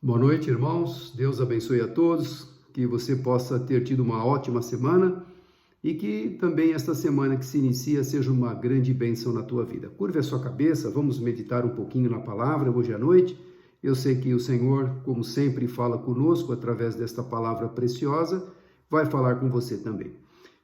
Boa noite, irmãos. Deus abençoe a todos, que você possa ter tido uma ótima semana e que também esta semana que se inicia seja uma grande bênção na tua vida. Curve a sua cabeça, vamos meditar um pouquinho na palavra hoje à noite. Eu sei que o Senhor, como sempre, fala conosco através desta palavra preciosa, vai falar com você também.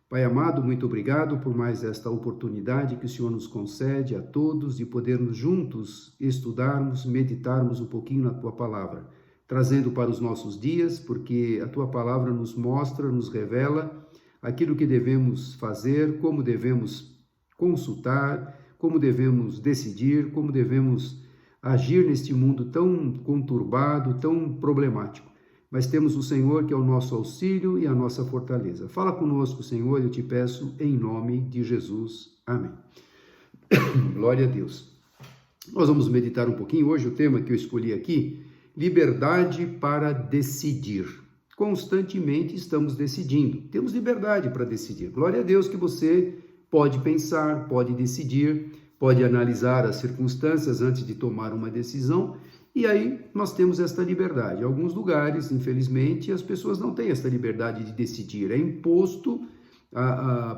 Pai amado, muito obrigado por mais esta oportunidade que o Senhor nos concede a todos de podermos juntos estudarmos, meditarmos um pouquinho na tua palavra, trazendo para os nossos dias, porque a tua palavra nos mostra, nos revela aquilo que devemos fazer, como devemos consultar, como devemos decidir, como devemos agir neste mundo tão conturbado, tão problemático. Mas temos o Senhor que é o nosso auxílio e a nossa fortaleza. Fala conosco, Senhor, eu te peço em nome de Jesus. Amém. Glória a Deus. Nós vamos meditar um pouquinho hoje o tema que eu escolhi aqui, liberdade para decidir. Constantemente estamos decidindo. Temos liberdade para decidir. Glória a Deus que você pode pensar, pode decidir, pode analisar as circunstâncias antes de tomar uma decisão. E aí nós temos esta liberdade. Em alguns lugares, infelizmente, as pessoas não têm esta liberdade de decidir. É imposto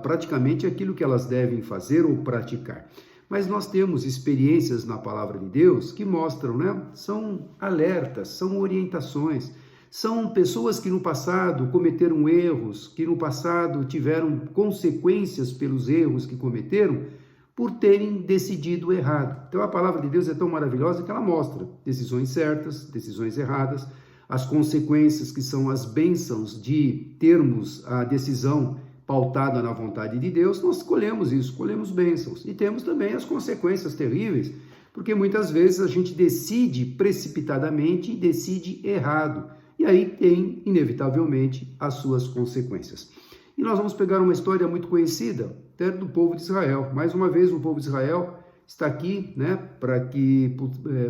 praticamente aquilo que elas devem fazer ou praticar. Mas nós temos experiências na palavra de Deus que mostram, né? São alertas, são orientações, são pessoas que no passado cometeram erros, que no passado tiveram consequências pelos erros que cometeram, por terem decidido errado. Então a palavra de Deus é tão maravilhosa que ela mostra decisões certas, decisões erradas, as consequências que são as bênçãos de termos a decisão pautada na vontade de Deus. Nós escolhemos isso, escolhemos bênçãos. E temos também as consequências terríveis, porque muitas vezes a gente decide precipitadamente e decide errado. E aí tem, inevitavelmente, as suas consequências. E nós vamos pegar uma história muito conhecida, até do povo de Israel. Mais uma vez, o povo de Israel está aqui, né, para que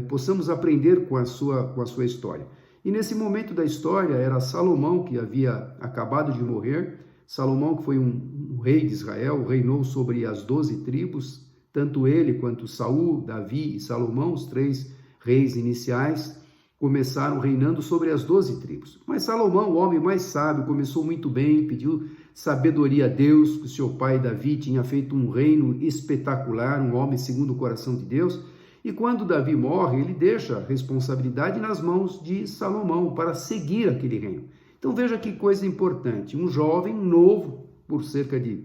possamos aprender com a sua história. E nesse momento da história, era Salomão que havia acabado de morrer. Salomão, que foi um rei de Israel, reinou sobre as 12 tribos, tanto ele quanto Saul, Davi e Salomão, os 3 reis iniciais, começaram reinando sobre as 12 tribos. Mas Salomão, o homem mais sábio, começou muito bem, pediu sabedoria a Deus, que o seu pai Davi tinha feito um reino espetacular, um homem segundo o coração de Deus. E quando Davi morre, ele deixa a responsabilidade nas mãos de Salomão para seguir aquele reino. Então veja que coisa importante, um jovem novo, por cerca de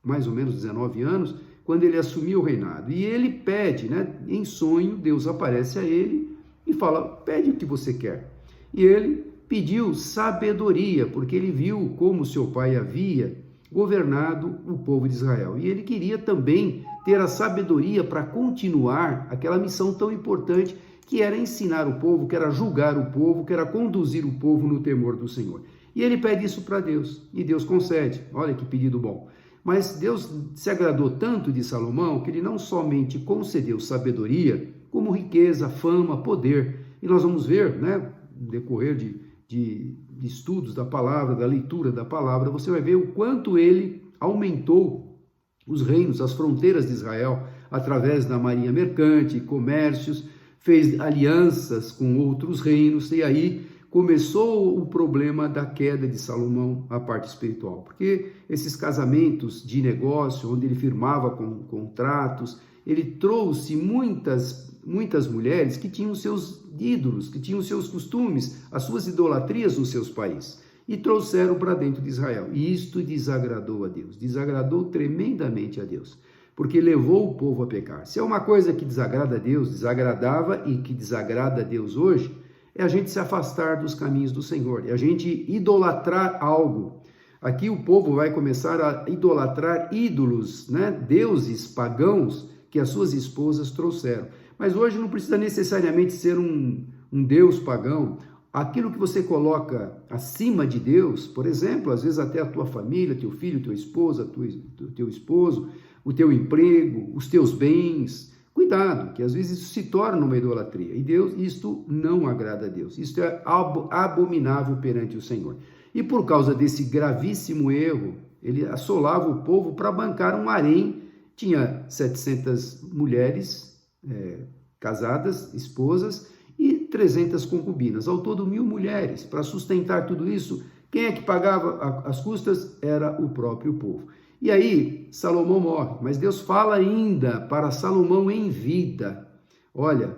mais ou menos 19 anos, quando ele assumiu o reinado. E ele pede, né, em sonho, Deus aparece a ele e fala, pede o que você quer. E ele pediu sabedoria, porque ele viu como seu pai havia governado o povo de Israel. E ele queria também ter a sabedoria para continuar aquela missão tão importante que era ensinar o povo, que era julgar o povo, que era conduzir o povo no temor do Senhor. E ele pede isso para Deus, e Deus concede. Olha que pedido bom. Mas Deus se agradou tanto de Salomão que ele não somente concedeu sabedoria, como riqueza, fama, poder. E nós vamos ver, né, no decorrer de estudos da palavra, da leitura da palavra, você vai ver o quanto ele aumentou os reinos, as fronteiras de Israel, através da marinha mercante, comércios, fez alianças com outros reinos, e aí começou o problema da queda de Salomão, a parte espiritual, porque esses casamentos de negócio, onde ele firmava contratos, ele trouxe muitas mulheres que tinham seus ídolos, que tinham seus costumes, as suas idolatrias nos seus países, e trouxeram para dentro de Israel. E isto desagradou a Deus, desagradou tremendamente a Deus, porque levou o povo a pecar. Se é uma coisa que desagrada a Deus, desagradava e que desagrada a Deus hoje, é a gente se afastar dos caminhos do Senhor, é a gente idolatrar algo. Aqui o povo vai começar a idolatrar ídolos, né? Deuses pagãos que as suas esposas trouxeram. Mas hoje não precisa necessariamente ser um Deus pagão. Aquilo que você coloca acima de Deus, por exemplo, às vezes até a tua família, teu filho, tua esposa, teu esposo, o teu emprego, os teus bens. Cuidado, que às vezes isso se torna uma idolatria. E Deus, isto não agrada a Deus. Isto é abominável perante o Senhor. E por causa desse gravíssimo erro, ele assolava o povo para bancar um harém. Tinha 700 mulheres casadas, esposas, e 300 concubinas, ao todo 1.000 mulheres. Para sustentar tudo isso, quem é que pagava as custas? Era o próprio povo. E aí, Salomão morre, mas Deus fala ainda para Salomão em vida: olha,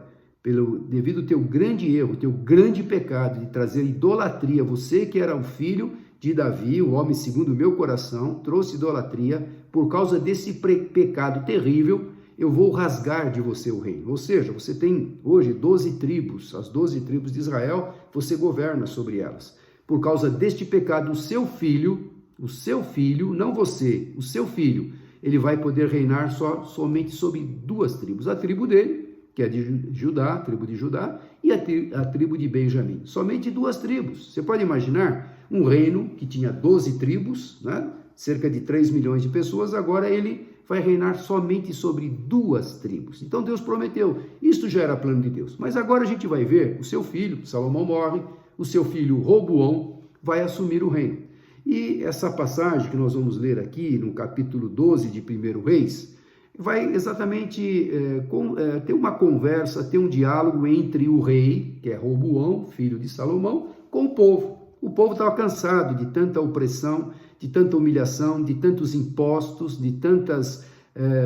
devido ao teu grande erro, teu grande pecado de trazer idolatria, você que era o filho de Davi, o homem segundo o meu coração, trouxe idolatria, por causa desse pecado terrível, eu vou rasgar de você o reino. Ou seja, você tem hoje 12 tribos, as 12 tribos de Israel, você governa sobre elas. Por causa deste pecado, o seu filho, não você, o seu filho, ele vai poder reinar somente sobre 2 tribos. A tribo dele, que é de Judá, a tribo de Judá, e a tribo de Benjamim. Somente 2 tribos. Você pode imaginar um reino que tinha 12 tribos, né? Cerca de 3 milhões de pessoas, agora ele vai reinar somente sobre 2 tribos. Então Deus prometeu, isto já era plano de Deus. Mas agora a gente vai ver, o seu filho, Salomão morre, o seu filho Roboão vai assumir o reino. E essa passagem que nós vamos ler aqui, no capítulo 12 de 1 Reis, vai exatamente ter uma conversa, ter um diálogo entre o rei, que é Roboão, filho de Salomão, com o povo. O povo estava cansado de tanta opressão, de tanta humilhação, de tantos impostos, de tantas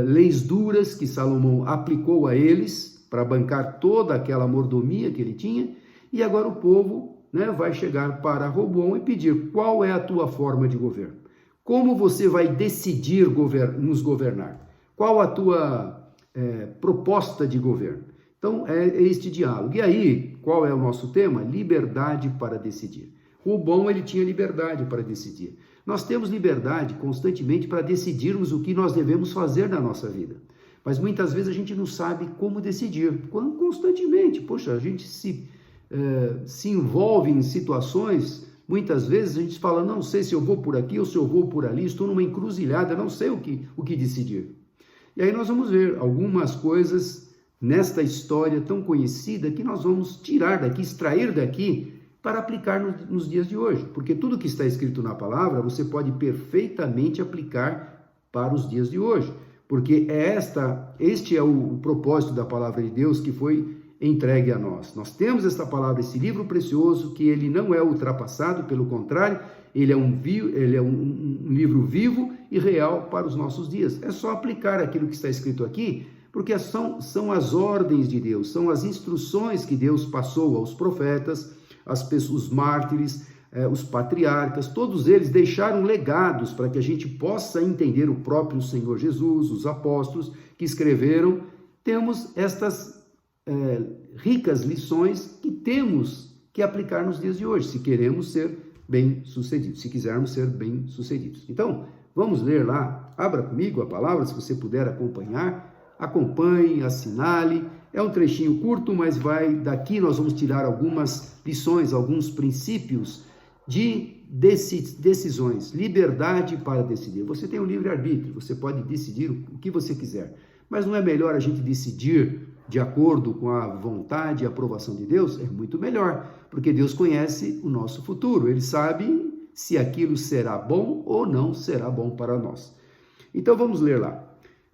leis duras que Salomão aplicou a eles para bancar toda aquela mordomia que ele tinha. E agora o povo, né, vai chegar para Roboão e pedir: qual é a tua forma de governo? Como você vai decidir nos governar? Qual a tua proposta de governo? Então, é este diálogo. E aí, qual é o nosso tema? Liberdade para decidir. Roboão, ele tinha liberdade para decidir. Nós temos liberdade constantemente para decidirmos o que nós devemos fazer na nossa vida. Mas muitas vezes a gente não sabe como decidir. Constantemente, poxa, a gente se envolve em situações, muitas vezes a gente fala: não sei se eu vou por aqui ou se eu vou por ali, estou numa encruzilhada, não sei o que decidir. E aí nós vamos ver algumas coisas nesta história tão conhecida que nós vamos tirar daqui, extrair daqui, para aplicar nos dias de hoje. Porque tudo que está escrito na palavra, você pode perfeitamente aplicar para os dias de hoje. Porque este é o propósito da palavra de Deus que foi entregue a nós. Nós temos esta palavra, esse livro precioso, que ele não é ultrapassado, pelo contrário, ele é um livro vivo e real para os nossos dias. É só aplicar aquilo que está escrito aqui, porque são as ordens de Deus, são as instruções que Deus passou aos profetas, as pessoas, os mártires, os patriarcas, todos eles deixaram legados para que a gente possa entender o próprio Senhor Jesus, os apóstolos que escreveram. Temos estas ricas lições que temos que aplicar nos dias de hoje, se queremos ser bem-sucedidos, se quisermos ser bem-sucedidos. Então, vamos ler lá, abra comigo a palavra, se você puder acompanhar, acompanhe, assinale. É um trechinho curto, mas daqui nós vamos tirar algumas lições, alguns princípios de decisões, liberdade para decidir. Você tem um livre-arbítrio, você pode decidir o que você quiser, mas não é melhor a gente decidir de acordo com a vontade e aprovação de Deus? É muito melhor, porque Deus conhece o nosso futuro, Ele sabe se aquilo será bom ou não será bom para nós. Então vamos ler lá.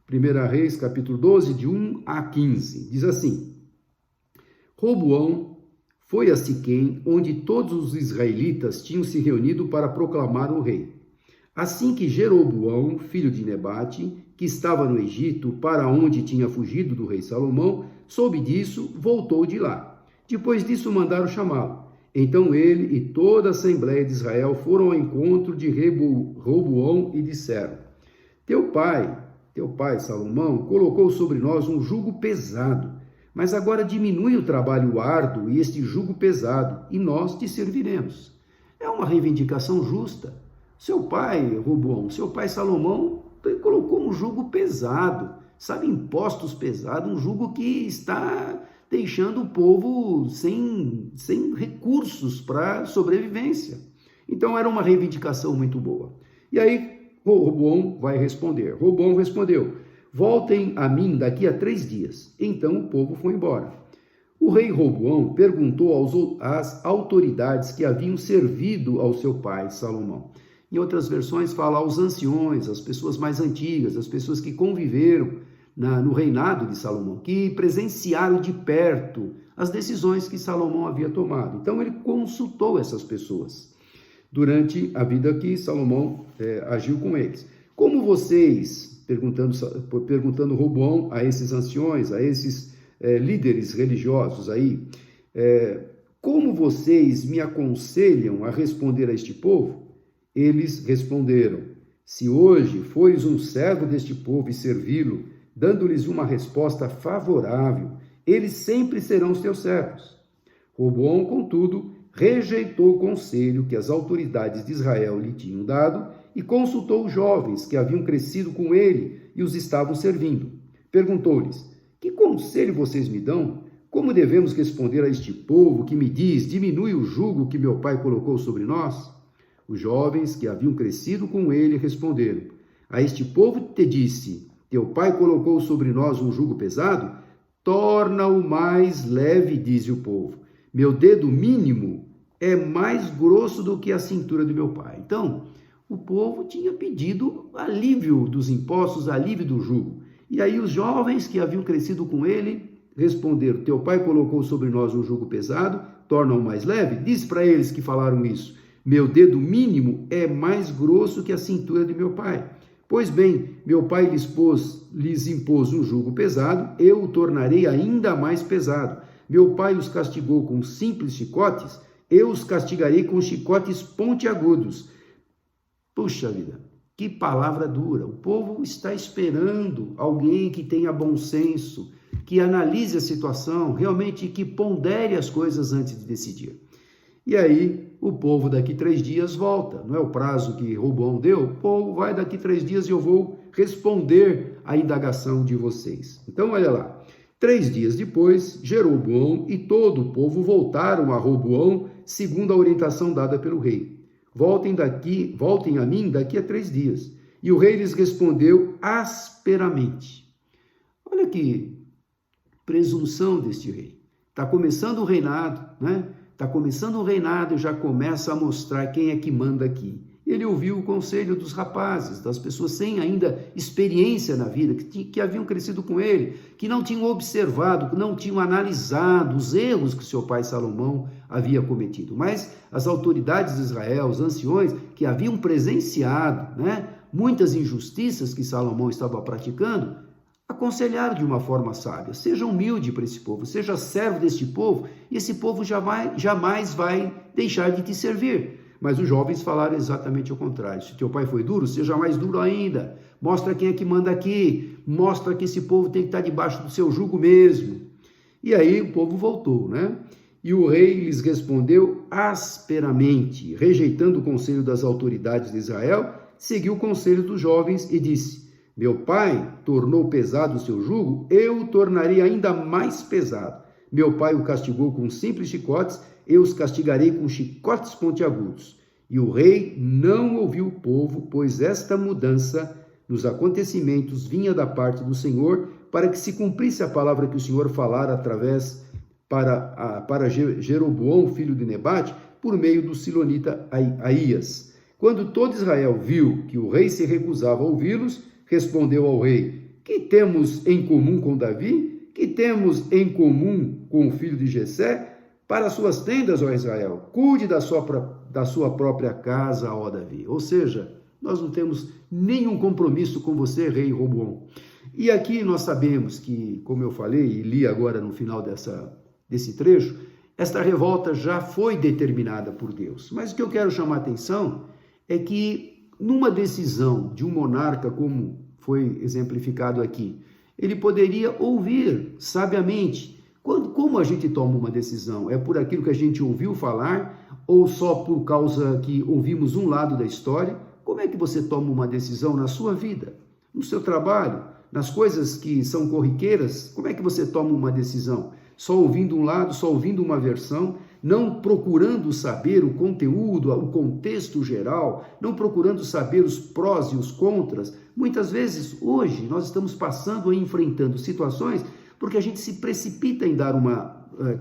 1 Reis, capítulo 12, de 1 a 15, diz assim: Roboão foi a Siquém, onde todos os israelitas tinham se reunido para proclamar o rei. Assim que Jeroboão, filho de Nebate, que estava no Egito, para onde tinha fugido do rei Salomão, soube disso, voltou de lá. Depois disso mandaram chamá-lo. Então ele e toda a Assembleia de Israel foram ao encontro de Roboão e disseram: Teu pai, Salomão, colocou sobre nós um jugo pesado, mas agora diminui o trabalho árduo e este jugo pesado, e nós te serviremos. É uma reivindicação justa. Seu pai, Roboão, seu pai Salomão, colocou um jugo pesado, sabe, impostos pesados, um jugo que está deixando o povo sem recursos para sobrevivência. Então era uma reivindicação muito boa. E aí Roboão vai responder. Roboão respondeu: voltem a mim daqui a 3 dias. Então o povo foi embora. O rei Roboão perguntou às autoridades que haviam servido ao seu pai Salomão. Em outras versões fala aos anciões, às pessoas mais antigas, as pessoas que conviveram no reinado de Salomão, que presenciaram de perto as decisões que Salomão havia tomado. Então ele consultou essas pessoas durante a vida que Salomão agiu com eles. Como vocês, perguntando Roboão a esses anciões, a esses líderes religiosos aí, como vocês me aconselham a responder a este povo? Eles responderam: se hoje fores um servo deste povo e servi-lo, dando-lhes uma resposta favorável, eles sempre serão os teus servos. Roboão, contudo, rejeitou o conselho que as autoridades de Israel lhe tinham dado e consultou os jovens que haviam crescido com ele e os estavam servindo. Perguntou-lhes: que conselho vocês me dão? Como devemos responder a este povo que me diz: diminui o jugo que meu pai colocou sobre nós? Os jovens que haviam crescido com ele responderam: a este povo te disse: teu pai colocou sobre nós um jugo pesado? Torna-o mais leve, diz o povo. Meu dedo mínimo é mais grosso do que a cintura do meu pai. Então, o povo tinha pedido alívio dos impostos, alívio do jugo. E aí os jovens que haviam crescido com ele responderam: teu pai colocou sobre nós um jugo pesado, torna-o mais leve? Diz para eles que falaram isso: meu dedo mínimo é mais grosso que a cintura de meu pai. Pois bem, meu pai lhes impôs um jugo pesado, eu o tornarei ainda mais pesado. Meu pai os castigou com simples chicotes, eu os castigarei com chicotes pontiagudos. Puxa vida, que palavra dura. O povo está esperando alguém que tenha bom senso, que analise a situação, realmente que pondere as coisas antes de decidir. E aí, o povo daqui 3 dias volta, não é o prazo que Roboão deu? O povo vai daqui 3 dias e eu vou responder à indagação de vocês. Então, olha lá, 3 dias depois, Jeroboão e todo o povo voltaram a Roboão, segundo a orientação dada pelo rei. Voltem a mim daqui a 3 dias. E o rei lhes respondeu asperamente. Olha que presunção deste rei. Está começando o reinado, né? Está começando o reinado e já começa a mostrar quem é que manda aqui. Ele ouviu o conselho dos rapazes, das pessoas sem ainda experiência na vida, que haviam crescido com ele, que não tinham observado, que não tinham analisado os erros que seu pai Salomão havia cometido. Mas as autoridades de Israel, os anciões, que haviam presenciado, né, muitas injustiças que Salomão estava praticando, aconselharam de uma forma sábia: seja humilde para esse povo, seja servo deste povo, e esse povo jamais vai deixar de te servir. Mas os jovens falaram exatamente o contrário: se teu pai foi duro, seja mais duro ainda, mostra quem é que manda aqui, mostra que esse povo tem que estar debaixo do seu jugo mesmo. E aí o povo voltou, né? E o rei lhes respondeu asperamente, rejeitando o conselho das autoridades de Israel, seguiu o conselho dos jovens e disse: meu pai tornou pesado o seu jugo, eu o tornarei ainda mais pesado. Meu pai o castigou com simples chicotes, eu os castigarei com chicotes pontiagudos. E o rei não ouviu o povo, pois esta mudança nos acontecimentos vinha da parte do Senhor, para que se cumprisse a palavra que o Senhor falara através para Jeroboão, filho de Nebate, por meio do silonita Aías. Quando todo Israel viu que o rei se recusava a ouvi-los, respondeu ao rei: que temos em comum com Davi? Que temos em comum com o filho de Jessé? Para as suas tendas, ó Israel, cuide da sua própria casa, ó Davi. Ou seja, nós não temos nenhum compromisso com você, rei Roboão. E aqui nós sabemos que, como eu falei e li agora no final desse trecho, esta revolta já foi determinada por Deus. Mas o que eu quero chamar a atenção é que numa decisão de um monarca, como foi exemplificado aqui, ele poderia ouvir sabiamente. Como a gente toma uma decisão? É por aquilo que a gente ouviu falar ou só por causa que ouvimos um lado da história? Como é que você toma uma decisão na sua vida, no seu trabalho, nas coisas que são corriqueiras? Como é que você toma uma decisão? Só ouvindo um lado, só ouvindo uma versão, não procurando saber o conteúdo, o contexto geral, não procurando saber os prós e os contras. Muitas vezes, hoje, nós estamos passando e enfrentando situações porque a gente se precipita em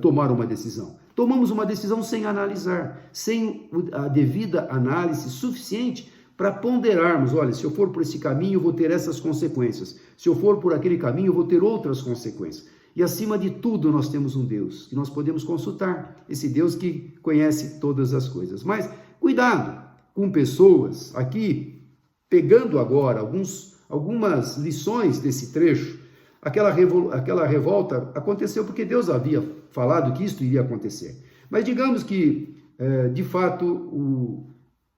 tomar uma decisão. Tomamos uma decisão sem analisar, sem a devida análise suficiente para ponderarmos: olha, se eu for por esse caminho, eu vou ter essas consequências. Se eu for por aquele caminho, eu vou ter outras consequências. E acima de tudo nós temos um Deus que nós podemos consultar, esse Deus que conhece todas as coisas. Mas cuidado com pessoas, aqui pegando agora algumas lições desse trecho. Aquela revolta aconteceu porque Deus havia falado que isto iria acontecer. Mas digamos que, de fato,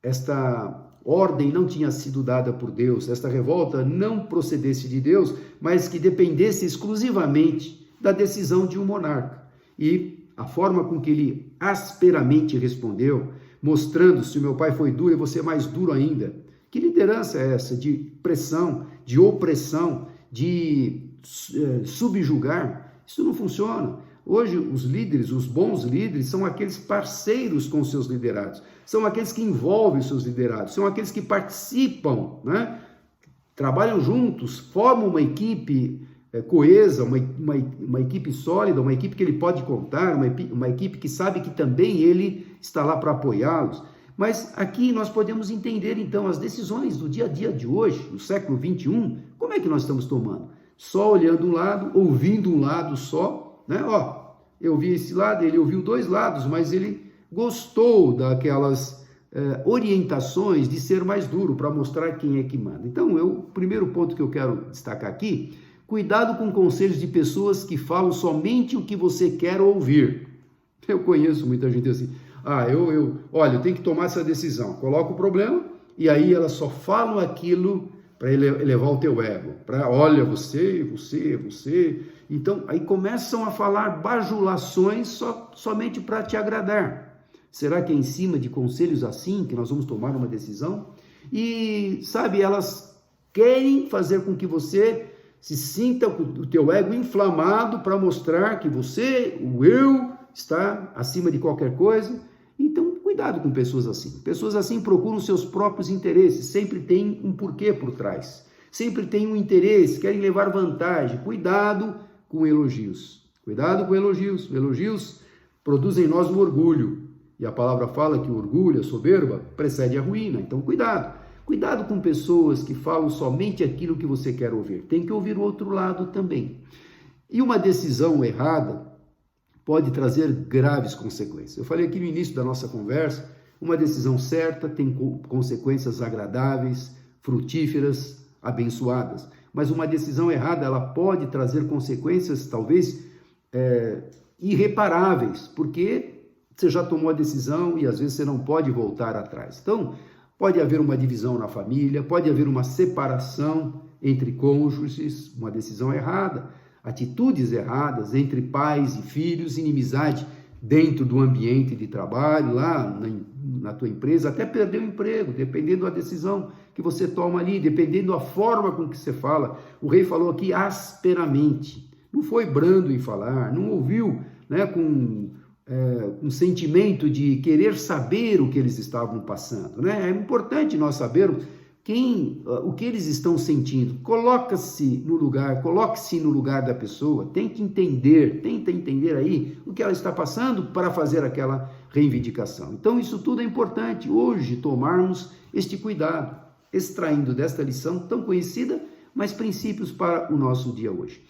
esta ordem não tinha sido dada por Deus, esta revolta não procedesse de Deus, mas que dependesse exclusivamente da decisão de um monarca. E a forma com que ele asperamente respondeu, mostrando: se o meu pai foi duro, eu vou ser mais duro ainda. Que liderança é essa de pressão, de opressão, de subjugar? Isso não funciona. Hoje, os líderes, os bons líderes, são aqueles parceiros com seus liderados, são aqueles que envolvem os seus liderados, são aqueles que participam, né? Trabalham juntos, formam uma equipe coesa, uma equipe sólida, uma equipe que ele pode contar, uma equipe que sabe que também ele está lá para apoiá-los. Mas aqui nós podemos entender, então, as decisões do dia a dia de hoje, no século XXI, como é que nós estamos tomando? Só olhando um lado, ouvindo um lado só, né? Eu vi esse lado, ele ouviu dois lados, mas ele gostou daquelas orientações de ser mais duro para mostrar quem é que manda. Então, o primeiro ponto que eu quero destacar aqui: cuidado com conselhos de pessoas que falam somente o que você quer ouvir. Eu conheço muita gente assim: olha, eu tenho que tomar essa decisão, coloca o problema e aí elas só falam aquilo para elevar o teu ego, olha, você. Então, aí começam a falar bajulações somente para te agradar. Será que é em cima de conselhos assim que nós vamos tomar uma decisão? E, sabe, elas querem fazer com que você se sinta com o teu ego inflamado para mostrar que você, o eu, está acima de qualquer coisa. Então, cuidado com pessoas assim. Pessoas assim procuram seus próprios interesses, sempre tem um porquê por trás, sempre tem um interesse, querem levar vantagem. Cuidado com elogios. Cuidado com elogios. Elogios produzem em nós um orgulho. E a palavra fala que o orgulho, a soberba, precede a ruína. Então, cuidado. Cuidado com pessoas que falam somente aquilo que você quer ouvir. Tem que ouvir o outro lado também. E uma decisão errada pode trazer graves consequências. Eu falei aqui no início da nossa conversa, uma decisão certa tem consequências agradáveis, frutíferas, abençoadas. Mas uma decisão errada, ela pode trazer consequências talvez irreparáveis, porque você já tomou a decisão e às vezes você não pode voltar atrás. Então, pode haver uma divisão na família, pode haver uma separação entre cônjuges, uma decisão errada, atitudes erradas entre pais e filhos, inimizade dentro do ambiente de trabalho, lá na tua empresa, até perder o emprego, dependendo da decisão que você toma ali, dependendo da forma com que você fala. O rei falou aqui asperamente, não foi brando em falar, não ouviu, né, com um sentimento de querer saber o que eles estavam passando, né? É importante nós sabermos o que eles estão sentindo. Coloque-se no lugar da pessoa, tenta entender aí o que ela está passando para fazer aquela reivindicação. Então, isso tudo é importante hoje, tomarmos este cuidado, extraindo desta lição tão conhecida, mas princípios para o nosso dia hoje.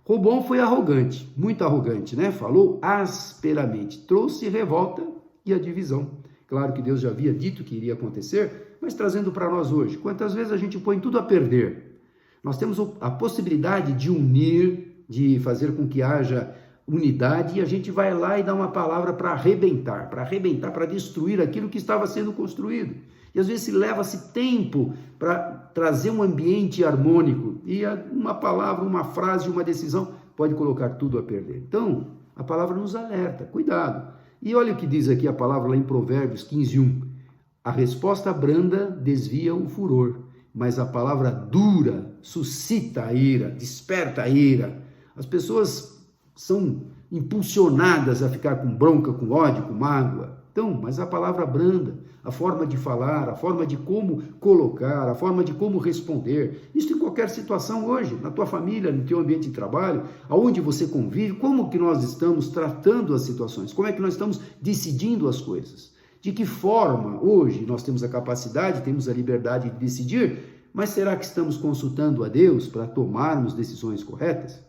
Robão foi arrogante, muito arrogante, né? Falou asperamente, trouxe revolta e a divisão. Claro que Deus já havia dito que iria acontecer, mas trazendo para nós hoje, quantas vezes a gente põe tudo a perder? Nós temos a possibilidade de unir, de fazer com que haja unidade, e a gente vai lá e dá uma palavra para arrebentar, para destruir aquilo que estava sendo construído. E às vezes leva-se tempo para trazer um ambiente harmônico, e uma palavra, uma frase, uma decisão pode colocar tudo a perder. Então, a palavra nos alerta, cuidado. E olha o que diz aqui a palavra lá em Provérbios 15:1. A resposta branda desvia o furor, mas a palavra dura suscita a ira, desperta a ira. As pessoas são impulsionadas a ficar com bronca, com ódio, com mágoa. Então, mas a palavra branda, a forma de falar, a forma de como colocar, a forma de como responder, isso em qualquer situação hoje, na tua família, no teu ambiente de trabalho, aonde você convive, como que nós estamos tratando as situações, como é que nós estamos decidindo as coisas. De que forma hoje nós temos a capacidade, temos a liberdade de decidir, mas será que estamos consultando a Deus para tomarmos decisões corretas?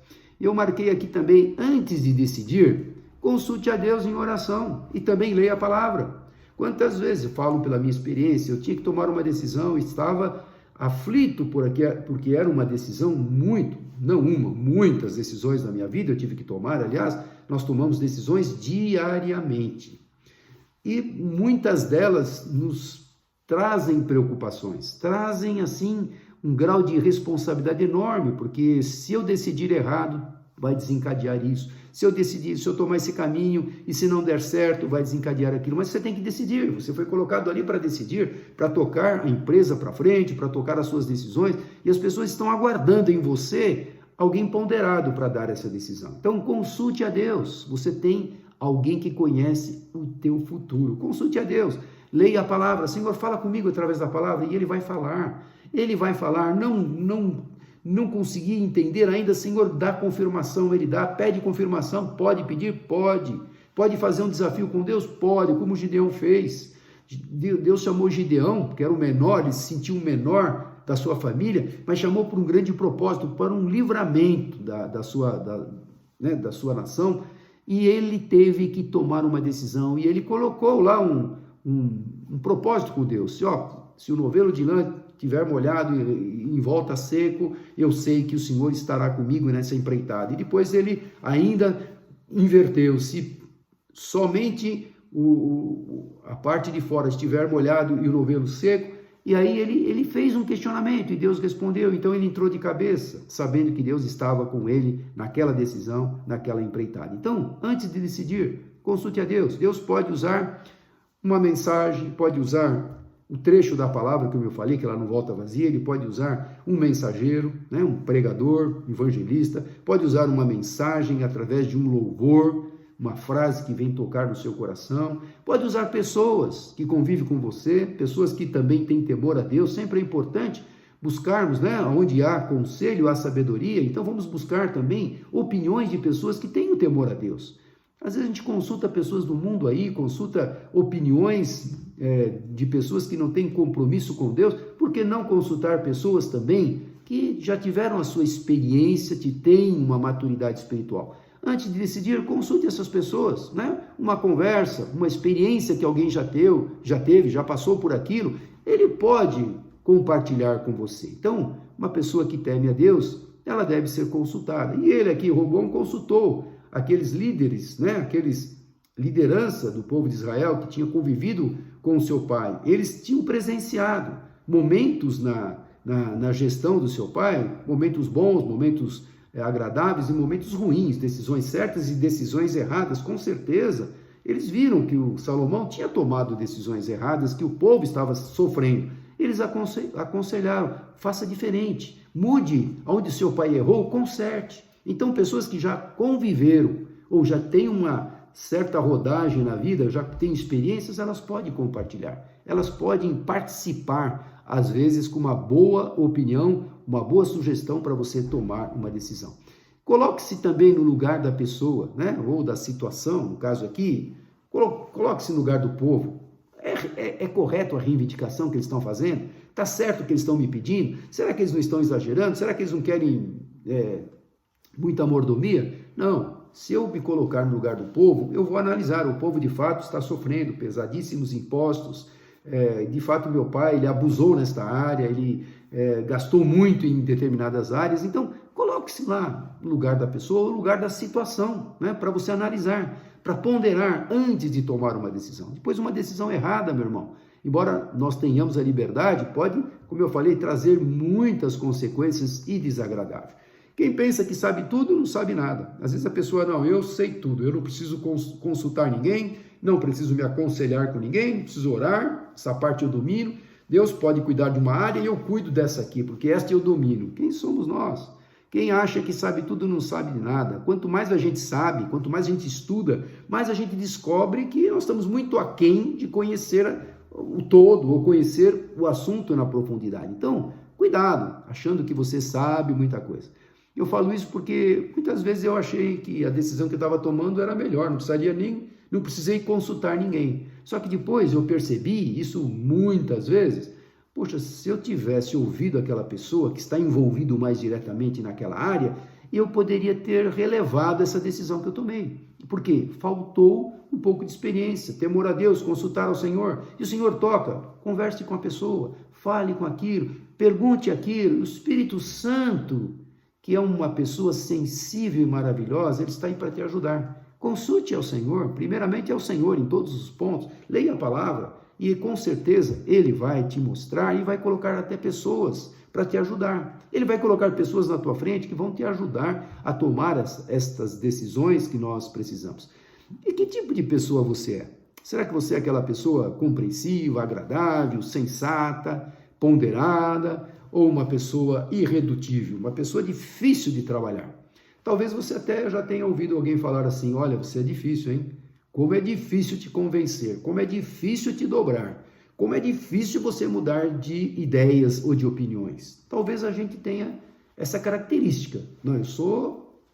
Eu marquei aqui também, antes de decidir, consulte a Deus em oração e também leia a palavra. Quantas vezes, eu falo pela minha experiência, eu tinha que tomar uma decisão, estava aflito porque era uma decisão muitas decisões na minha vida eu tive que tomar, aliás, nós tomamos decisões diariamente. E muitas delas nos trazem preocupações, trazem assim um grau de responsabilidade enorme, porque se eu decidir errado, vai desencadear isso. Se eu tomar esse caminho e se não der certo, vai desencadear aquilo. Mas você tem que decidir. Você foi colocado ali para decidir, para tocar a empresa para frente, para tocar as suas decisões. E as pessoas estão aguardando em você alguém ponderado para dar essa decisão. Então, consulte a Deus. Você tem alguém que conhece o teu futuro. Consulte a Deus. Leia a palavra. Senhor, fala comigo através da palavra. E Ele vai falar. Ele vai falar. Não consegui entender ainda, Senhor, dá confirmação, Ele dá, pede confirmação, pode pedir? Pode fazer um desafio com Deus? Pode, como Gideão fez. Deus chamou Gideão, que era o menor, ele se sentiu o menor da sua família, mas chamou por um grande propósito, para um livramento da sua nação, e ele teve que tomar uma decisão, e ele colocou lá um propósito com Deus. Se o novelo de lã estiver molhado e em volta seco, eu sei que o Senhor estará comigo nessa empreitada. E depois ele ainda inverteu, se somente a parte de fora estiver molhado e o novelo seco, e aí ele fez um questionamento e Deus respondeu. Então ele entrou de cabeça, sabendo que Deus estava com ele naquela decisão, naquela empreitada. Então, antes de decidir, consulte a Deus. Deus pode usar uma mensagem, pode usar o trecho da palavra, como eu falei, que ela não volta vazia. Ele pode usar um mensageiro, um pregador, um evangelista, pode usar uma mensagem através de um louvor, uma frase que vem tocar no seu coração, pode usar pessoas que convivem com você, pessoas que também têm temor a Deus. Sempre é importante buscarmos, onde há conselho, há sabedoria. Então vamos buscar também opiniões de pessoas que têm o temor a Deus. Às vezes a gente consulta pessoas do mundo aí, consulta opiniões de pessoas que não têm compromisso com Deus. Por que não consultar pessoas também que já tiveram a sua experiência, que têm uma maturidade espiritual? Antes de decidir, consulte essas pessoas, Uma conversa, uma experiência que alguém já teve, já passou por aquilo, ele pode compartilhar com você. Então, uma pessoa que teme a Deus, ela deve ser consultada. E ele aqui, Roboão, consultou aqueles líderes, aqueles liderança do povo de Israel que tinha convivido com o seu pai. Eles tinham presenciado momentos na gestão do seu pai, momentos bons, momentos agradáveis e momentos ruins, decisões certas e decisões erradas. Com certeza, eles viram que o Salomão tinha tomado decisões erradas, que o povo estava sofrendo. Eles aconselharam, faça diferente, mude onde seu pai errou, conserte. Então, pessoas que já conviveram ou já têm uma certa rodagem na vida, já têm experiências, elas podem compartilhar, elas podem participar, às vezes com uma boa opinião, uma boa sugestão para você tomar uma decisão. Coloque-se também no lugar da pessoa, ou da situação, no caso aqui, coloque-se no lugar do povo. É correto a reivindicação que eles estão fazendo? Está certo o que eles estão me pedindo? Será que eles não estão exagerando? Será que eles não querem muita mordomia? Não. Se eu me colocar no lugar do povo, eu vou analisar. O povo de fato está sofrendo pesadíssimos impostos. De fato, meu pai, ele abusou nesta área, ele gastou muito em determinadas áreas. Então, coloque-se lá no lugar da pessoa, ou no lugar da situação, para você analisar, para ponderar antes de tomar uma decisão. Depois, uma decisão errada, meu irmão, embora nós tenhamos a liberdade, pode, como eu falei, trazer muitas consequências e desagradáveis. Quem pensa que sabe tudo, não sabe nada. Às vezes a pessoa, não, eu sei tudo, eu não preciso consultar ninguém, não preciso me aconselhar com ninguém, não preciso orar, essa parte eu domino. Deus pode cuidar de uma área e eu cuido dessa aqui, porque esta eu domino. Quem somos nós? Quem acha que sabe tudo não sabe de nada. Quanto mais a gente sabe, quanto mais a gente estuda, mais a gente descobre que nós estamos muito aquém de conhecer o todo, ou conhecer o assunto na profundidade. Então, cuidado, achando que você sabe muita coisa. Eu falo isso porque muitas vezes eu achei que a decisão que eu estava tomando era melhor, não precisei consultar ninguém. Só que depois eu percebi isso muitas vezes. Poxa, se eu tivesse ouvido aquela pessoa que está envolvido mais diretamente naquela área, e eu poderia ter relevado essa decisão que eu tomei. Por quê? Faltou um pouco de experiência, temor a Deus, consultar ao Senhor. E o Senhor toca, converse com a pessoa, fale com aquilo, pergunte aquilo. O Espírito Santo, que é uma pessoa sensível e maravilhosa, ele está aí para te ajudar. Consulte ao Senhor, primeiramente ao Senhor em todos os pontos, leia a palavra e com certeza Ele vai te mostrar e vai colocar até pessoas para te ajudar. Ele vai colocar pessoas na tua frente que vão te ajudar a tomar estas decisões que nós precisamos. E que tipo de pessoa você é? Será que você é aquela pessoa compreensiva, agradável, sensata, ponderada, ou uma pessoa irredutível, uma pessoa difícil de trabalhar? Talvez você até já tenha ouvido alguém falar assim: olha, você é difícil, hein? Como é difícil te convencer, como é difícil te dobrar, como é difícil você mudar de ideias ou de opiniões. Talvez a gente tenha essa característica. Não,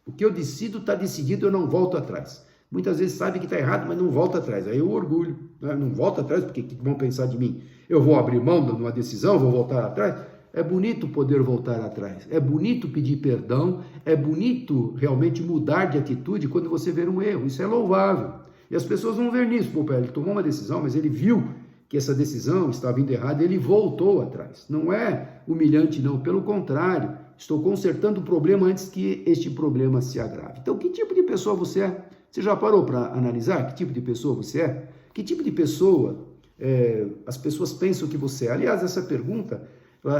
o que eu decido está decidido, eu não volto atrás. Muitas vezes sabe que está errado, mas não volta atrás. Aí eu orgulho, né? Não volto atrás porque o que vão pensar de mim? Eu vou abrir mão de uma decisão, vou voltar atrás? É bonito poder voltar atrás, é bonito pedir perdão, é bonito realmente mudar de atitude quando você vê um erro, isso é louvável. E as pessoas vão ver nisso, pô, ele tomou uma decisão, mas ele viu que essa decisão estava indo errada, ele voltou atrás. Não é humilhante não, pelo contrário, estou consertando o problema antes que este problema se agrave. Então, que tipo de pessoa você é? Você já parou para analisar que tipo de pessoa você é? Que tipo de pessoa as pessoas pensam que você é? Aliás, essa pergunta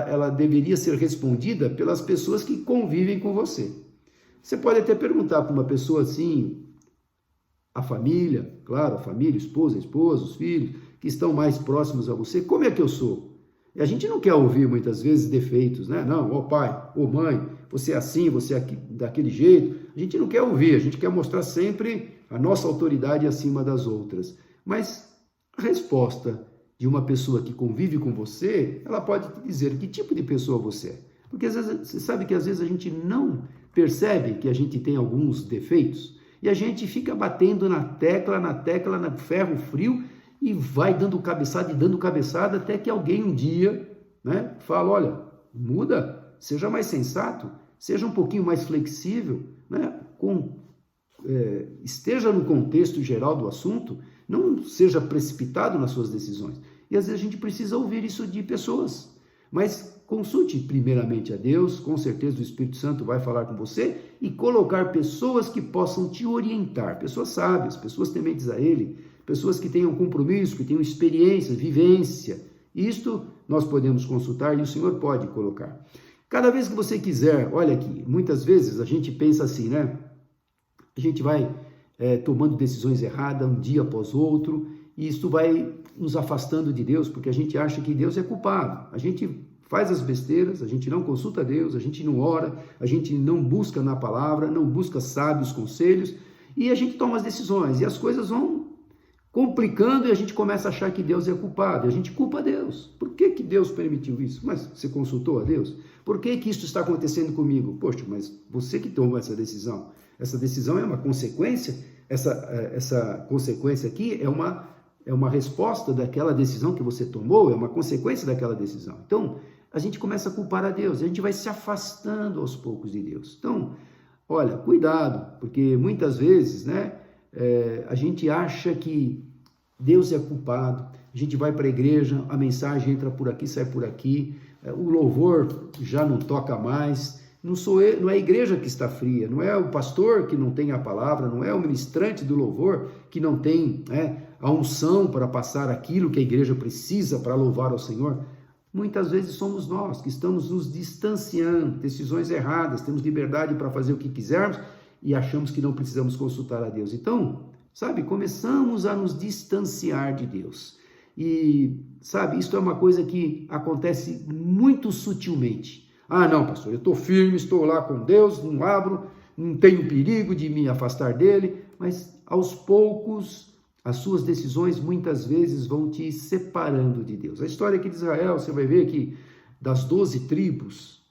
ela deveria ser respondida pelas pessoas que convivem com você. Você pode até perguntar para uma pessoa assim, a família, claro, a família, esposa, os filhos, que estão mais próximos a você, como é que eu sou? E a gente não quer ouvir muitas vezes defeitos, né? Não, ó pai, ó mãe, você é assim, você é daquele jeito. A gente não quer ouvir, a gente quer mostrar sempre a nossa autoridade acima das outras. Mas a resposta de uma pessoa que convive com você, ela pode te dizer que tipo de pessoa você é. Porque às vezes, você sabe que às vezes a gente não percebe que a gente tem alguns defeitos e a gente fica batendo na tecla, no ferro frio e vai dando cabeçada até que alguém um dia, né, fala, olha, muda, seja mais sensato, seja um pouquinho mais flexível, né, esteja no contexto geral do assunto, não seja precipitado nas suas decisões. E às vezes a gente precisa ouvir isso de pessoas. Mas consulte primeiramente a Deus, com certeza o Espírito Santo vai falar com você e colocar pessoas que possam te orientar, pessoas sábias, pessoas tementes a Ele, pessoas que tenham compromisso, que tenham experiência, vivência. Isto nós podemos consultar e o Senhor pode colocar. Cada vez que você quiser, olha aqui, muitas vezes a gente pensa assim, né? A gente vai tomando decisões erradas um dia após outro, e isso vai nos afastando de Deus, porque a gente acha que Deus é culpado. A gente faz as besteiras, a gente não consulta a Deus, a gente não ora, a gente não busca na palavra, não busca sábios conselhos, e a gente toma as decisões, e as coisas vão complicando, e a gente começa a achar que Deus é culpado, e a gente culpa a Deus. Por que Deus permitiu isso? Mas você consultou a Deus? Por que isso está acontecendo comigo? Poxa, mas você que tomou essa decisão. Essa decisão é uma consequência, essa consequência aqui é uma resposta daquela decisão que você tomou, é uma consequência daquela decisão. Então, a gente começa a culpar a Deus, a gente vai se afastando aos poucos de Deus. Então, olha, cuidado, porque muitas vezes, né, a gente acha que Deus é culpado, a gente vai para a igreja, a mensagem entra por aqui, sai por aqui, o louvor já não toca mais. Não é a igreja que está fria, não é o pastor que não tem a palavra, não é o ministrante do louvor que não tem a unção para passar aquilo que a igreja precisa para louvar ao Senhor. Muitas vezes somos nós que estamos nos distanciando, decisões erradas, temos liberdade para fazer o que quisermos e achamos que não precisamos consultar a Deus. Então, sabe, começamos a nos distanciar de Deus. E, sabe, isso é uma coisa que acontece muito sutilmente. Ah, não, pastor, eu estou firme, estou lá com Deus, não abro, não tenho perigo de me afastar dele, mas aos poucos as suas decisões muitas vezes vão te separando de Deus. A história aqui de Israel, você vai ver que das 12 tribos,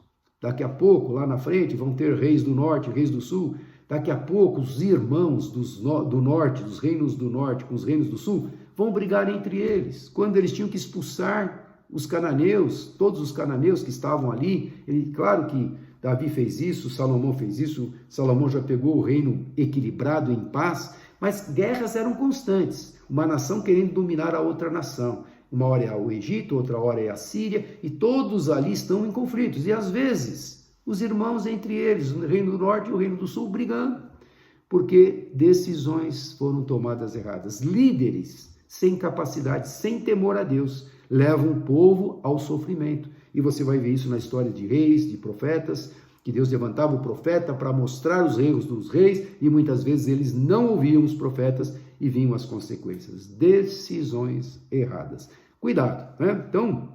daqui a pouco, lá na frente, vão ter reis do norte, reis do sul, daqui a pouco os irmãos do norte, dos reinos do norte com os reinos do sul, vão brigar entre eles, quando eles tinham que expulsar os cananeus, todos os cananeus que estavam ali. Claro que Davi fez isso, Salomão fez isso, Salomão já pegou o reino equilibrado, em paz, mas guerras eram constantes, uma nação querendo dominar a outra nação. Uma hora é o Egito, outra hora é a Síria, e todos ali estão em conflitos. E às vezes, os irmãos entre eles, o Reino do Norte e o Reino do Sul, brigando, porque decisões foram tomadas erradas. Líderes sem capacidade, sem temor a Deus, levam o povo ao sofrimento. E você vai ver isso na história de reis, de profetas, que Deus levantava o profeta para mostrar os erros dos reis, e muitas vezes eles não ouviam os profetas e vinham as consequências. Decisões erradas. Cuidado, né? Então,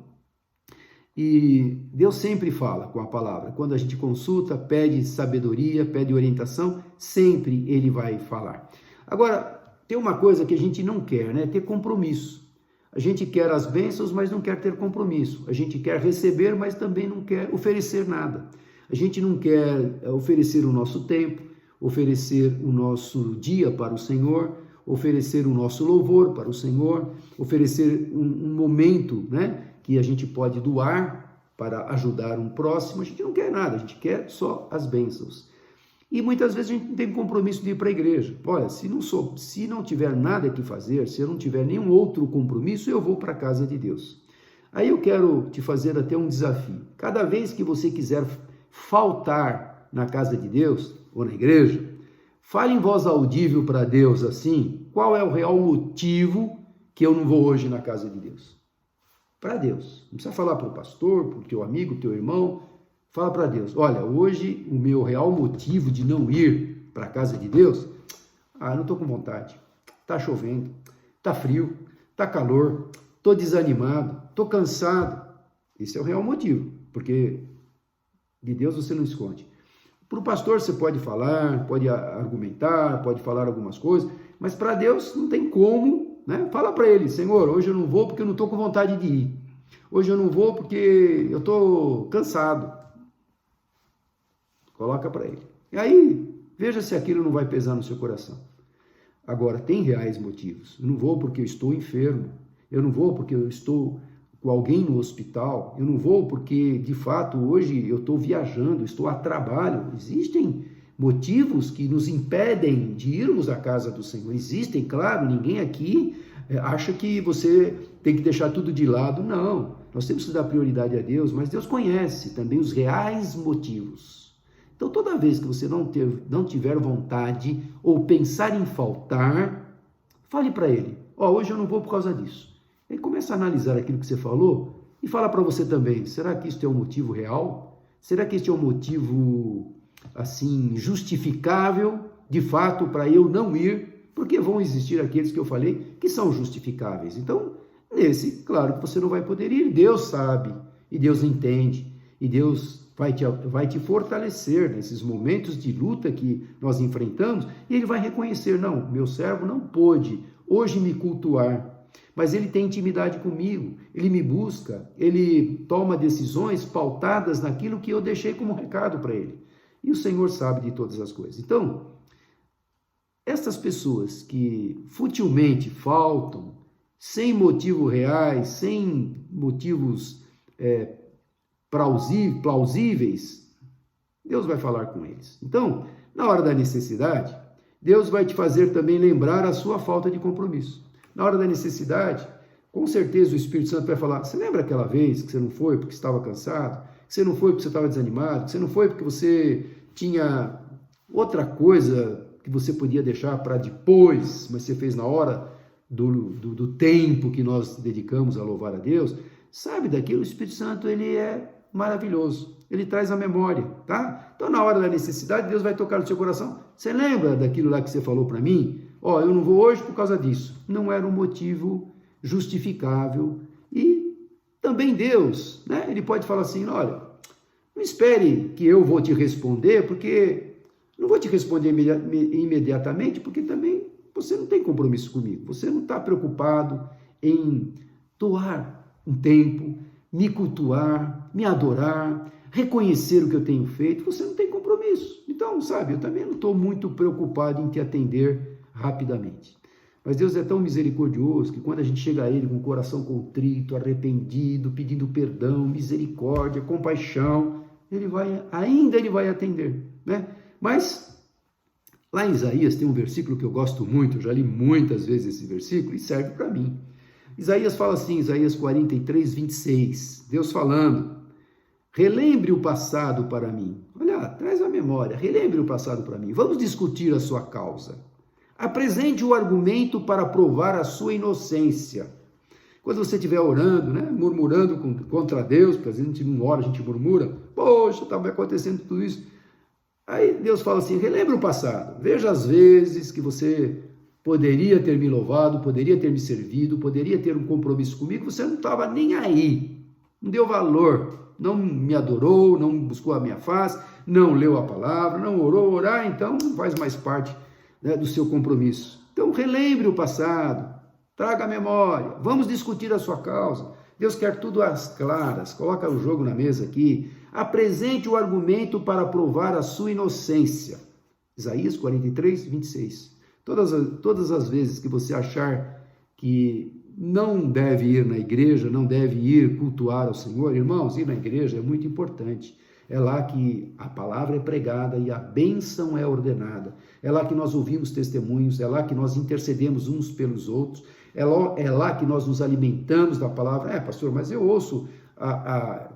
e Deus sempre fala com a palavra. Quando a gente consulta, pede sabedoria, pede orientação, sempre Ele vai falar. Agora, tem uma coisa que a gente não quer, né? Ter compromisso. A gente quer as bênçãos, mas não quer ter compromisso. A gente quer receber, mas também não quer oferecer nada. A gente não quer oferecer o nosso tempo, oferecer o nosso dia para o Senhor, oferecer o nosso louvor para o Senhor, oferecer um momento, né, que a gente pode doar para ajudar um próximo. A gente não quer nada, a gente quer só as bênçãos. E muitas vezes a gente não tem compromisso de ir para a igreja. Olha, se não tiver nada que fazer, se eu não tiver nenhum outro compromisso, eu vou para a casa de Deus. Aí eu quero te fazer até um desafio. Cada vez que você quiser faltar na casa de Deus ou na igreja, fale em voz audível para Deus assim: qual é o real motivo que eu não vou hoje na casa de Deus? Para Deus. Não precisa falar para o pastor, para o teu amigo, teu irmão. Fala para Deus: olha, hoje o meu real motivo de não ir para a casa de Deus, eu não estou com vontade. Está chovendo, está frio, está calor, estou desanimado, estou cansado. Esse é o real motivo, porque de Deus você não esconde. Para o pastor você pode falar, pode argumentar, pode falar algumas coisas, mas para Deus não tem como, né? Fala para ele: Senhor, hoje eu não vou porque eu não estou com vontade de ir. Hoje eu não vou porque eu estou cansado. Coloca para ele. E aí, veja se aquilo não vai pesar no seu coração. Agora, tem reais motivos. Eu não vou porque eu estou enfermo. Eu não vou porque eu estou com alguém no hospital. Eu não vou porque, de fato, hoje eu estou viajando, estou a trabalho. Existem motivos que nos impedem de irmos à casa do Senhor. Existem, claro, ninguém aqui acha que você tem que deixar tudo de lado. Não, nós temos que dar prioridade a Deus, mas Deus conhece também os reais motivos. Então, toda vez que você não tiver vontade ou pensar em faltar, fale para ele: hoje eu não vou por causa disso. Ele começa a analisar aquilo que você falou e fala para você também: será que isso é um motivo real? Será que este é um motivo, assim, justificável, de fato, para eu não ir? Porque vão existir aqueles que eu falei que são justificáveis. Então, nesse, claro que você não vai poder ir. Deus sabe e Deus entende e Deus vai te fortalecer nesses momentos de luta que nós enfrentamos, e Ele vai reconhecer: não, meu servo não pôde hoje me cultuar, mas ele tem intimidade comigo, ele me busca, ele toma decisões pautadas naquilo que eu deixei como recado para ele. E o Senhor sabe de todas as coisas. Então, essas pessoas que futilmente faltam, sem motivos reais, sem motivos plausíveis, Deus vai falar com eles. Então, na hora da necessidade, Deus vai te fazer também lembrar a sua falta de compromisso. Na hora da necessidade, com certeza o Espírito Santo vai falar: você lembra aquela vez que você não foi porque estava cansado? Que você não foi porque você estava desanimado? Que você não foi porque você tinha outra coisa que você podia deixar para depois, mas você fez na hora do tempo que nós dedicamos a louvar a Deus? Sabe daquilo? O Espírito Santo, ele é maravilhoso, ele traz a memória, tá? Então, na hora da necessidade, Deus vai tocar no seu coração: você lembra daquilo lá que você falou para mim? Eu não vou hoje por causa disso. Não era um motivo justificável. E também Deus, né? Ele pode falar assim: olha, não espere que eu vou te responder, porque não vou te responder imediatamente, porque também você não tem compromisso comigo, você não está preocupado em doar um tempo, me cultuar, me adorar, reconhecer o que eu tenho feito. Você não tem compromisso. Então, sabe, eu também não estou muito preocupado em te atender rapidamente. Mas Deus é tão misericordioso que quando a gente chega a Ele com o coração contrito, arrependido, pedindo perdão, misericórdia, compaixão, ainda ele vai atender, né? Mas lá em Isaías tem um versículo que eu gosto muito, eu já li muitas vezes esse versículo e serve para mim. Isaías fala assim, Isaías 43, 26, Deus falando: relembre o passado para mim. Olha, traz a memória, relembre o passado para mim. Vamos discutir a sua causa. Apresente o argumento para provar a sua inocência. Quando você estiver orando, né, murmurando contra Deus, porque às vezes a gente não ora, a gente murmura, poxa, estava acontecendo tudo isso. Aí Deus fala assim, relembre o passado. Veja as vezes que você poderia ter me louvado, poderia ter me servido, poderia ter um compromisso comigo, você não estava nem aí, não deu valor. Não me adorou, não buscou a minha face, não leu a palavra, não orou. Orar, então, não faz mais parte, né, do seu compromisso. Então, relembre o passado, traga a memória, vamos discutir a sua causa. Deus quer tudo às claras, coloca o jogo na mesa aqui, apresente o argumento para provar a sua inocência. Isaías 43, 26. Todas as vezes que você achar que não deve ir na igreja, não deve ir cultuar ao Senhor, irmãos, ir na igreja é muito importante. É lá que a palavra é pregada e a bênção é ordenada. É lá que nós ouvimos testemunhos, é lá que nós intercedemos uns pelos outros, é lá que nós nos alimentamos da palavra. Pastor, mas eu ouço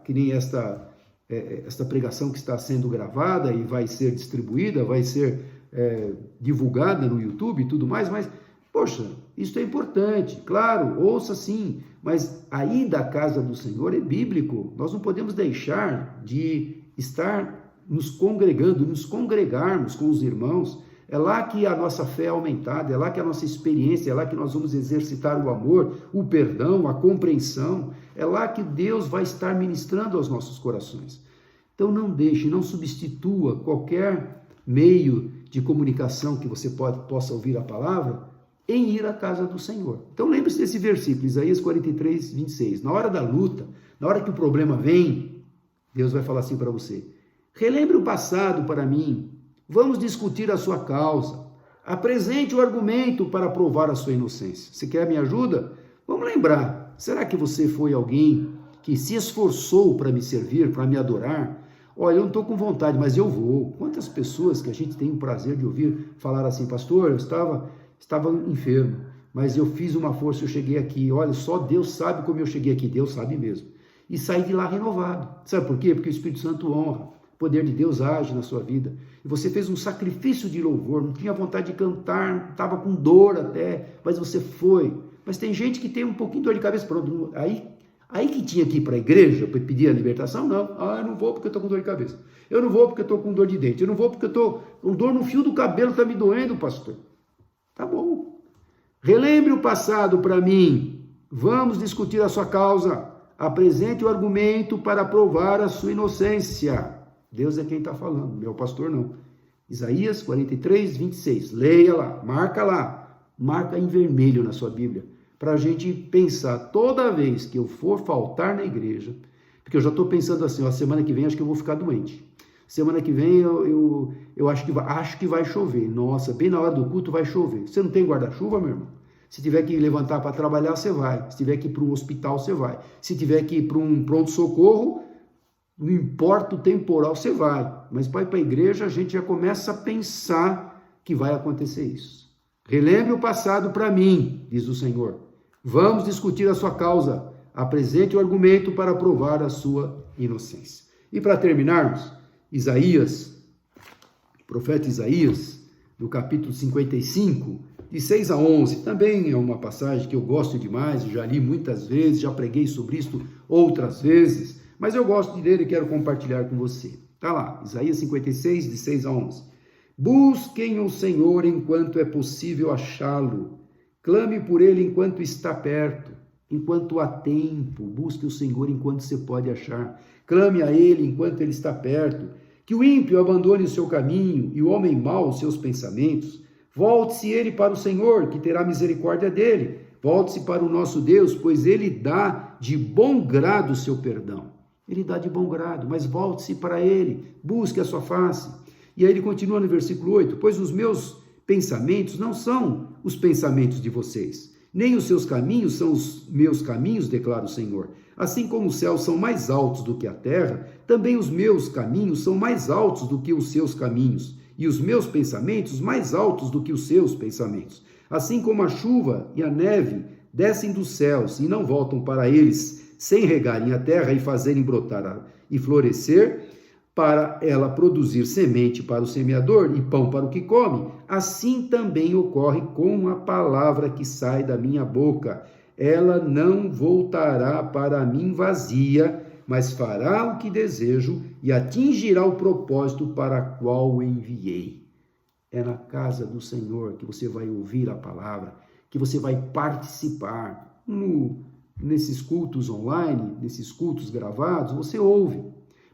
que nem esta pregação que está sendo gravada e vai ser distribuída, vai ser divulgada no YouTube e tudo mais, mas poxa, isso é importante, claro, ouça sim, mas aí da casa do Senhor é bíblico, nós não podemos deixar de estar nos congregando, nos congregarmos com os irmãos, é lá que a nossa fé é aumentada, é lá que a nossa experiência, é lá que nós vamos exercitar o amor, o perdão, a compreensão, é lá que Deus vai estar ministrando aos nossos corações. Então não deixe, não substitua qualquer meio de comunicação que você possa ouvir a palavra em ir à casa do Senhor. Então lembre-se desse versículo, Isaías 43, 26. Na hora da luta, na hora que o problema vem, Deus vai falar assim para você: relembre o passado para mim, vamos discutir a sua causa, apresente o argumento para provar a sua inocência. Você quer minha ajuda? Vamos lembrar, será que você foi alguém que se esforçou para me servir, para me adorar? Olha, eu não estou com vontade, mas eu vou. Quantas pessoas que a gente tem o prazer de ouvir falar assim, pastor, eu estava enfermo, mas eu fiz uma força, eu cheguei aqui. Olha, só Deus sabe como eu cheguei aqui, Deus sabe mesmo. E saí de lá renovado. Sabe por quê? Porque o Espírito Santo honra, o poder de Deus age na sua vida. E você fez um sacrifício de louvor, não tinha vontade de cantar, estava com dor até, mas você foi. Mas tem gente que tem um pouquinho de dor de cabeça, pronto, aí que tinha que ir para a igreja para pedir a libertação, não. Eu não vou porque eu estou com dor de cabeça. Eu não vou porque eu estou com dor de dente. Eu não vou porque eu estou com dor no fio do cabelo, está me doendo, pastor. Tá bom. Relembre o passado para mim. Vamos discutir a sua causa. Apresente o argumento para provar a sua inocência. Deus é quem está falando, meu pastor não. Isaías 43, 26. Leia lá, marca em vermelho na sua Bíblia, para a gente pensar toda vez que eu for faltar na igreja, porque eu já estou pensando assim, semana que vem acho que eu vou ficar doente. Semana que vem eu acho que vai chover. Nossa, bem na hora do culto vai chover. Você não tem guarda-chuva, meu irmão? Se tiver que levantar para trabalhar, você vai. Se tiver que ir para um hospital, você vai. Se tiver que ir para um pronto-socorro, não importa o temporal, você vai. Mas para ir para a igreja, a gente já começa a pensar que vai acontecer isso. Relembre o passado para mim, diz o Senhor. Vamos discutir a sua causa. Apresente o argumento para provar a sua inocência. E para terminarmos, Isaías, o profeta Isaías, no capítulo 55, de 6 a 11, também é uma passagem que eu gosto demais, já li muitas vezes, já preguei sobre isso outras vezes, mas eu gosto de ler e quero compartilhar com você. Está lá, Isaías 56, de 6 a 11. Busquem o Senhor enquanto é possível achá-lo, clame por ele enquanto está perto, enquanto há tempo, busque o Senhor enquanto você pode achar, clame a ele enquanto ele está perto, que o ímpio abandone o seu caminho e o homem mau os seus pensamentos, volte-se ele para o Senhor, que terá misericórdia dele, volte-se para o nosso Deus, pois ele dá de bom grado o seu perdão, ele dá de bom grado, mas volte-se para ele, busque a sua face. E aí ele continua no versículo 8, pois os meus pensamentos não são os pensamentos de vocês, Nem os seus caminhos são os meus caminhos, declara o Senhor. Assim como os céus são mais altos do que a terra, também os meus caminhos são mais altos do que os seus caminhos, e os meus pensamentos mais altos do que os seus pensamentos. Assim como a chuva e a neve descem dos céus e não voltam para eles, sem regarem a terra e fazerem brotar e florescer, para ela produzir semente para o semeador e pão para o que come, assim também ocorre com a palavra que sai da minha boca. Ela não voltará para mim vazia, mas fará o que desejo e atingirá o propósito para qual o enviei. É na casa do Senhor que você vai ouvir a palavra, que você vai participar. Nesses cultos online, nesses cultos gravados, você ouve.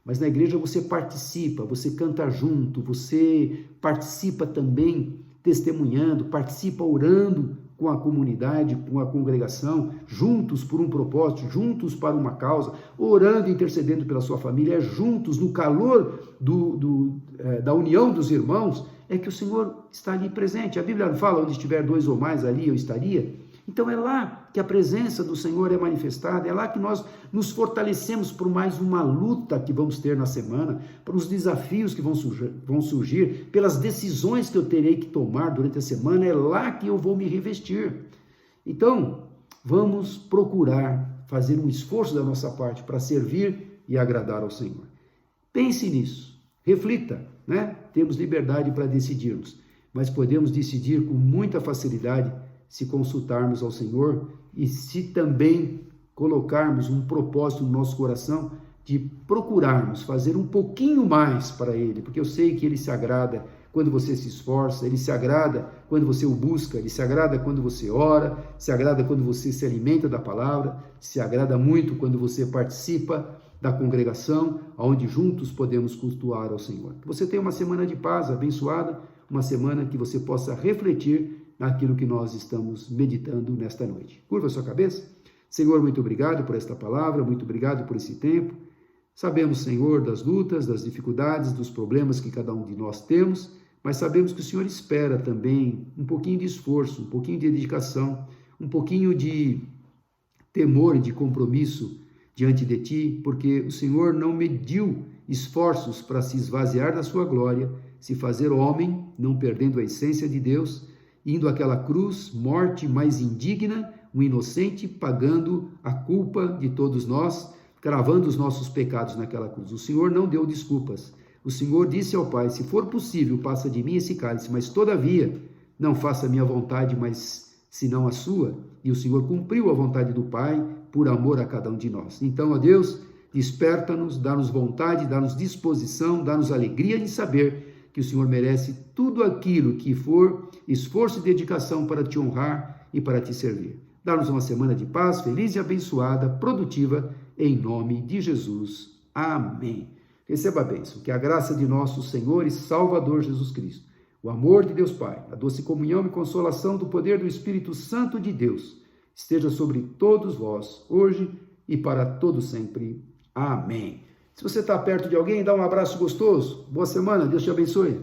Mas na igreja você participa, você canta junto, você participa também testemunhando, participa orando com a comunidade, com a congregação, juntos por um propósito, juntos para uma causa, orando e intercedendo pela sua família, juntos no calor da união dos irmãos, é que o Senhor está ali presente. A Bíblia não fala, onde estiver 2 ou mais, ali eu estaria. Então é lá que a presença do Senhor é manifestada, é lá que nós nos fortalecemos por mais uma luta que vamos ter na semana, para os desafios que vão surgir, pelas decisões que eu terei que tomar durante a semana, é lá que eu vou me revestir. Então, vamos procurar fazer um esforço da nossa parte para servir e agradar ao Senhor. Pense nisso, reflita, né? Temos liberdade para decidirmos, mas podemos decidir com muita facilidade se consultarmos ao Senhor e se também colocarmos um propósito no nosso coração de procurarmos fazer um pouquinho mais para Ele, porque eu sei que Ele se agrada quando você se esforça, Ele se agrada quando você o busca, Ele se agrada quando você ora, se agrada quando você se alimenta da palavra, se agrada muito quando você participa da congregação, onde juntos podemos cultuar ao Senhor. Que você tenha uma semana de paz abençoada, uma semana que você possa refletir naquilo que nós estamos meditando nesta noite. Curva a sua cabeça. Senhor, muito obrigado por esta palavra, muito obrigado por esse tempo. Sabemos, Senhor, das lutas, das dificuldades, dos problemas que cada um de nós temos, mas sabemos que o Senhor espera também um pouquinho de esforço, um pouquinho de dedicação, um pouquinho de temor e de compromisso diante de Ti, porque o Senhor não mediu esforços para se esvaziar da sua glória, se fazer homem, não perdendo a essência de Deus, indo àquela cruz, morte mais indigna, um inocente pagando a culpa de todos nós, cravando os nossos pecados naquela cruz. O Senhor não deu desculpas. O Senhor disse ao Pai, se for possível, passa de mim esse cálice, mas todavia, não faça a minha vontade, mas senão a sua. E o Senhor cumpriu a vontade do Pai por amor a cada um de nós. Então, ó Deus, desperta-nos, dá-nos vontade, dá-nos disposição, dá-nos alegria de saber que o Senhor merece tudo aquilo que for esforço e dedicação para te honrar e para te servir. Dá-nos uma semana de paz, feliz e abençoada, produtiva, em nome de Jesus. Amém. Receba a bênção, que a graça de nosso Senhor e Salvador Jesus Cristo, o amor de Deus Pai, a doce comunhão e consolação do poder do Espírito Santo de Deus, esteja sobre todos vós, hoje e para todo sempre. Amém. Se você está perto de alguém, dá um abraço gostoso. Boa semana, Deus te abençoe.